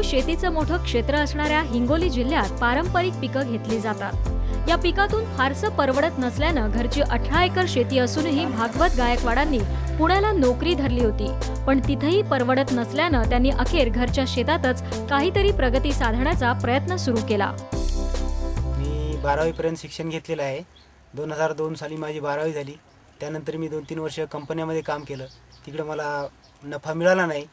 शेतीचं मोठं क्षेत्र असणाऱ्या हिंगोली जिल्ह्यात पारंपरिक पिकं घेतली जातात। या पिकातून फारसं परवडत नसल्यानं घरची 18 एकर शेती असूनही भागवत गायकवाडांनी पुण्याला नोकरी धरली होती, पण तिथेही परवडत नसल्यानं त्यांनी अखेर घरच्या शेतातच काहीतरी प्रगती साधण्याचा प्रयत्न सुरू केला। मी 12वी पर्यंत शिक्षण घेतलेलं आहे। 2002 साली माझी 12वी झाली। त्यानंतर मी 2-3 वर्ष कंपन्यामध्ये काम केलं। तिकडे मला नफा मिळाला नाही।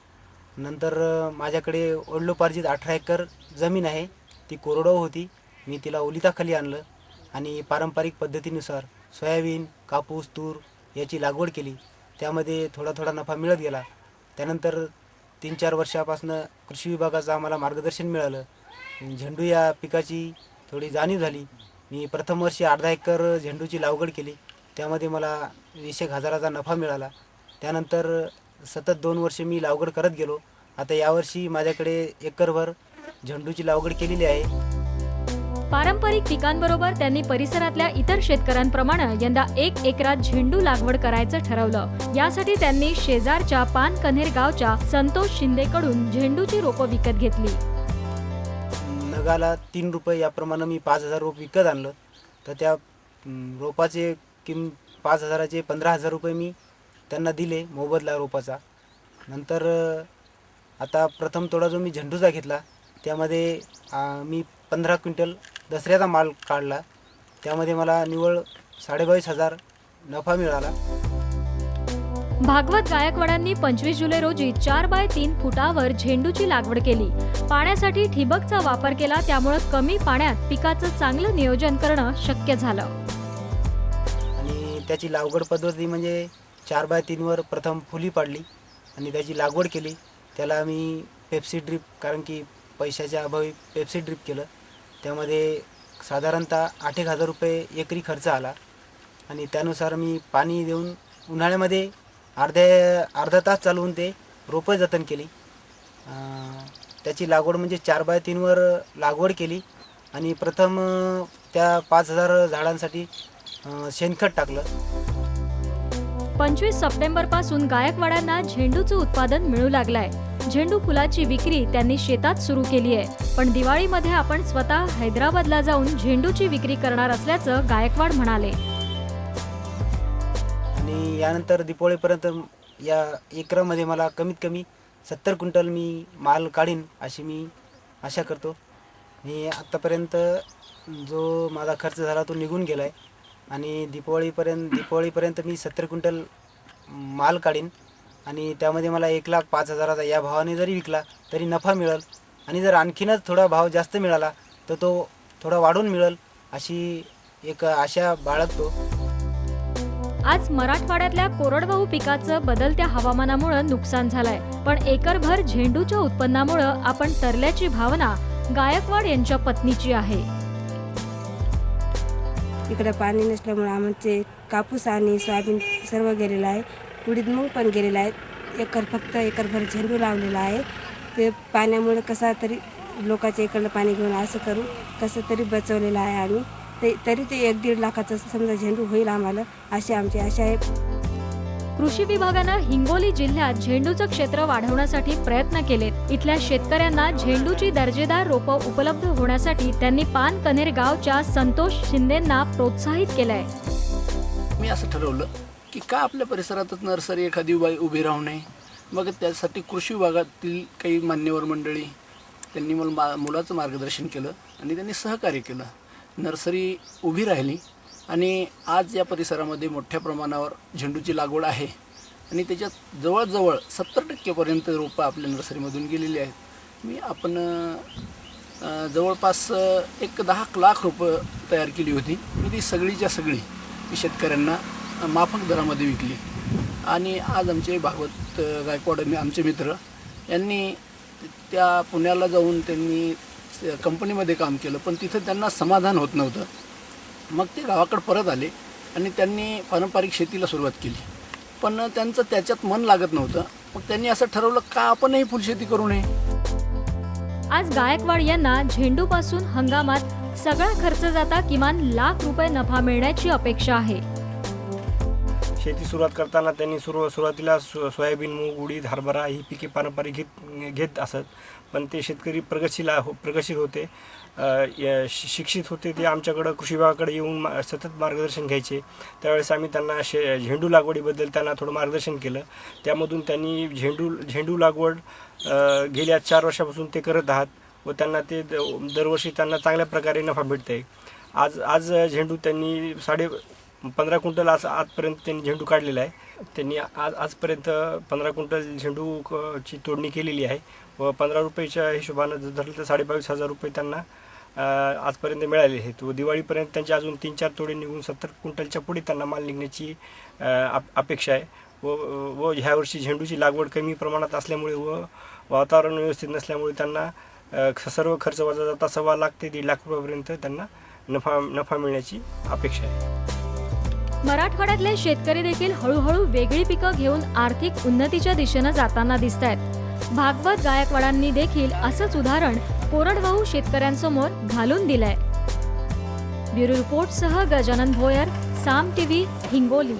नंतर माझ्याकडे वडिलोपार्जित 18 एकर जमीन आहे, ती कोरडवाहू होती। मी तिला ओलिताखाली आणलं आणि पारंपरिक पद्धतीनुसार सोयाबीन, कापूस, तूर याची लागवड केली। त्यामध्ये थोडा थोडा नफा मिळत गेला। त्यानंतर 3-4 वर्षापासून कृषी विभागाचं आम्हाला मार्गदर्शन मिळालं। झेंडू या पिकाची थोडी जाणीव झाली। मी प्रथम वर्षी अर्धा एकर झेंडूची लागवड केली। त्यामध्ये मला 20,000चा नफा मिळाला। त्यानंतर सतत 2 वर्ष मी लागवड करत गेलो। आता यावर्षी माझ्याकडे एकरभर झेंडूची लागवड केलेली आहे। पारंपरिक पिकांबरोबर त्यांनी परिसरातल्या इतर शेतकऱ्यांप्रमाणे यंदा 1 एकरात झेंडू लागवड करायचं ठरवलं। यासाठी त्यांनी शेजारच्या पानकन्हेर गावच्या संतोष शिंदेकडून झेंडूची रोपं विकत घेतली। नगाला 3 रुपये याप्रमाणे मी 5,000 रोप विकत आणलं। तर त्या रोपाचे 5,000चे 15,000 रुपये मी त्यांना दिले मोबदला रोपाचा। नंतर आता प्रथम तोडा जो मी झेंडूचा घेतला, त्यामध्ये मी 15 क्विंटल दसऱ्याचा माल काढला। त्यामध्ये मला निव्वळ 22,500 नफा मिळाला। भागवत गायकवाडांनी 25 जुलै रोजी 4x3 फुटावर झेंडूची लागवड केली। पाण्यासाठी ठिबकचा वापर केला, त्यामुळे कमी पाण्यात पिकाचं चांगलं नियोजन करणं शक्य झालं। आणि त्याची लागवड पद्धती म्हणजे 4x3 वर प्रथम फुली पाडली आणि त्याची लागवड केली। त्याला मी पेप्सी ड्रिप, कारण की पैशाच्या अभावी पेप्सी ड्रिप केलं। त्यामध्ये साधारणतः 8,000 रुपये एकरी खर्च आला आणि त्यानुसार मी पाणी देऊन उन्हाळ्यामध्ये अर्धा तास चालवून ते रोपं जतन केली। त्याची लागवड म्हणजे 4x3 वर लागवड केली आणि प्रथम त्या 5,000 झाडांसाठी शेणखत टाकलं। 25 सप्टेंबर पासून गायकवाडांना झेंडूचं उत्पादन मिळू लागलंय। झेंडू फुलाची विक्री त्यांनी शेतात सुरू केली आहे, पण दिवाळीमध्ये आपण स्वतः हैदराबादला जाऊन झेंडूची विक्री करणार असल्याचं गायकवाड म्हणाले। आणि यानंतर दिवाळीपर्यंत या एकरामध्ये मला कमीत कमी 70 क्विंटल मी माल काढीन अशी मी आशा करतो। मी आत्तापर्यंत जो माझा खर्च झाला तो निघून गेला आहे आणि दिवाळीपर्यंत मी 70 क्विंटल माल काढीन आणि त्यामध्ये मला 1,05,000चा या भावाने जरी विकला तरी नफा मिळेल आणि जर आणखीनच थोडा भाव जास्त मिळाला तर तो थोडा वाढून मिळेल अशी एक आशा बाळगतो। आज मराठवाड्यातल्या कोरडवाहू पिकाचं बदलत्या हवामानामुळे नुकसान झालंय, पण एकरभर झेंडूच्या उत्पन्नामुळे आपण तरल्याची भावना गायकवाड यांच्या पत्नीची आहे। इकडे पाणी नसल्यामुळे आमचे कापूस आणि सोयाबीन सर्व गेलेलं आहे। उडीद मूग पण गेलेला आहे। फक्त एकरभर झेंडू लावलेला आहे। ते पाण्यामुळे कसा तरी लोकांच्या इकडलं पाणी घेऊन असं करून कसं तरी बचवलेलं आहे आम्ही। तरी ते 1-1.5 लाखाचा समजा झेंडू होईल आम्हाला, अशी आमची आशा आहे। कृषी विभागानं हिंगोली जिल्ह्यात झेंडूचं क्षेत्र वाढवण्यासाठी प्रयत्न केलेत। इथल्या शेतकऱ्यांना झेंडूची दर्जेदार रोपं उपलब्ध होण्यासाठी त्यांनी पानकन्हेर गावच्या संतोष शिंदेंना प्रोत्साहित केलंय। मी असं ठरवलं की का आपल्या परिसरातच नर्सरी एखादी उभी राहू नये। मग त्यासाठी कृषी विभागातील काही मान्यवर मंडळी त्यांनी मला मुलाचं मार्गदर्शन केलं आणि त्यांनी सहकार्य केलं। नर्सरी उभी राहिली आणि आज या परिसरामध्ये मोठ्या प्रमाणावर झेंडूची लागवड आहे आणि त्याच्यात जवळजवळ 70% रोपं आपल्या नर्सरीमधून गेलेली आहेत। आपण जवळपास 10 लाख रोपं तयार केली होती। मी ती सगळीच्या सगळी शेतकऱ्यांना माफक दरामध्ये विकली आणि आज आमचे भागवत गायकवाड आमचे मित्र यांनी त्या पुण्याला जाऊन त्यांनी कंपनीमध्ये काम केलं, पण तिथं त्यांना समाधान होत नव्हतं। मग ते गावाकडे परत आले आणि त्यांनी पारंपरिक शेतीला सुरुवात केली, पण त्यांचं त्याच्यात मन लागत नव्हतं। मग त्यांनी असं ठरवलं का आपणही फुलशेती करू नये। आज गायकवाड यांना झेंडूपासून हंगामात सगळा खर्च जाता किमान ₹1,00,000 नफा मिळण्याची अपेक्षा आहे। शेती सुरुवात करताना त्यांनी सुरुवातीला सोयाबीन, मूग, उडीद, हरभरा ही पिके पारंपरिक घेत असत. पण ते शेतकरी प्रगतशील होते, शिक्षित होते. ते आमच्याकडं कृषी विभागाकडे येऊन सतत मार्गदर्शन घ्यायचे. त्यावेळेस आम्ही त्यांना झेंडू लागवडीबद्दल त्यांना थोडं मार्गदर्शन केलं. त्यामधून त्यांनी झेंडू लागवड गेल्या 4 वर्षापासून ते करत आहात व त्यांना ते दरवर्षी त्यांना चांगल्या प्रकारे नफा भेटते. आज झेंडू त्यांनी 15.5 क्विंटल आजपर्यंत त्यांनी झेंडू काढलेला आहे. त्यांनी आजपर्यंत 15 क्विंटल झेंडूची तोडणी केलेली आहे व 15 रुपयाच्या हिशोबानं जर धरलं तर 22,500 रुपये त्यांना आजपर्यंत मिळाले आहेत व दिवाळीपर्यंत त्यांचे अजून 3-4 तोडे निघून 70 क्विंटलच्या पुढे त्यांना माल निघण्याची अपेक्षा आहे. व ह्या वर्षी झेंडूची लागवड कमी प्रमाणात असल्यामुळे व वातावरण व्यवस्थित नसल्यामुळे त्यांना सर्व खर्च वजा जाता 1.25 लाख ते 1.5 लाख रुपयापर्यंत त्यांना नफा मिळण्याची अपेक्षा आहे. मराठवाड्यातले शेतकरी देखील हळूहळू वेगळी पिकं घेऊन आर्थिक उन्नतीच्या दिशेनं जाताना दिसतायत. भागवत गायकवाडांनी देखील असंच उदाहरण कोरडवाहू शेतकऱ्यांसमोर घालून दिलंय. ब्युरो रिपोर्टसह गजानन भोयर, साम टीव्ही, हिंगोली.